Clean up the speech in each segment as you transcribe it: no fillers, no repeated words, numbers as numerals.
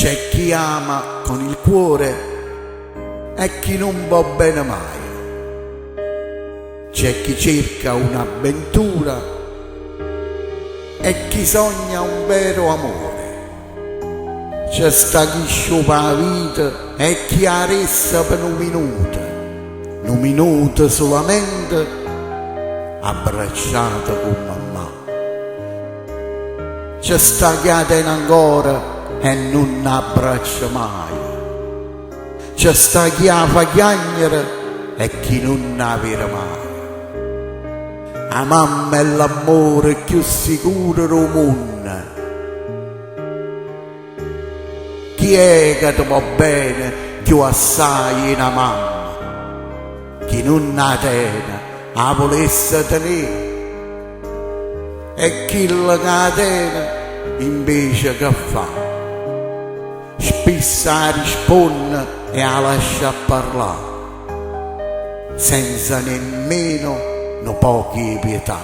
C'è chi ama con il cuore e chi non va bene mai. C'è chi cerca un'avventura e chi sogna un vero amore. C'è sta chi sciupa la vita e chi ha ressa per un minuto solamente abbracciata con mamma. C'è sta chi la tiene ancora e non abbraccia mai. C'è sta chi la fa chiagnere e chi non la vede mai. La mamma è l'amore più sicuro del mondo. Chi è che ti va bene più assai una mamma? Chi non la tiene la volesse tenere, e chi la tiene invece che fa? Spesso la risponde e la lascia parlare, senza nemmeno no pochi pietà.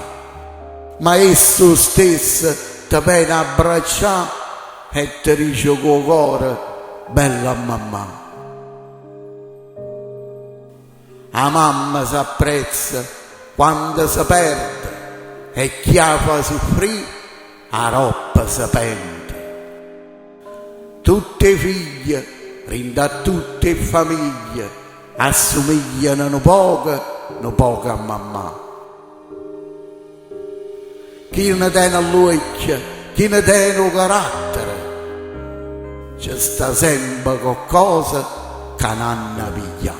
Ma esso stesso ti viene a abbracciare e ti dice con cuore: bella mamma. La mamma si apprezza quando si perde e chi la fa soffrire la roba si pente. Tutte figlie, rinda a tutte famiglie, assomigliano un poco a mamma. Chi ne tiene all'occhio, chi ne tiene un carattere, c'è sta sempre qualcosa che non hanno pigliato.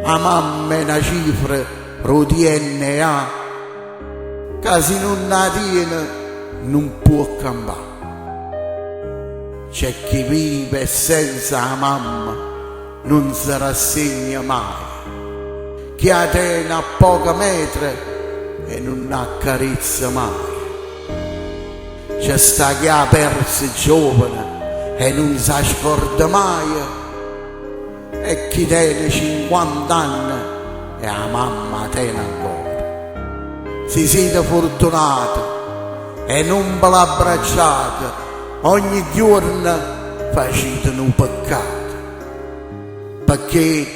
La mamma è una cifra pro DNA che se non la tiene non può cambiare. C'è chi vive senza la mamma non si rassegna mai, chi la tiene a pochi metri e non accarezza mai. C'è sta chi ha perso giovane e non si scorda mai, e chi tiene 50 anni e la mamma tiene ancora. Si siete fortunati e non ve l'abbracciate, ogni giorno facete un peccato, perché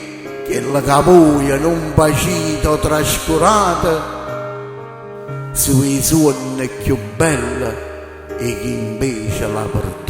quella che voi non facete trascurate sui sogni più belli e chi invece la perdete.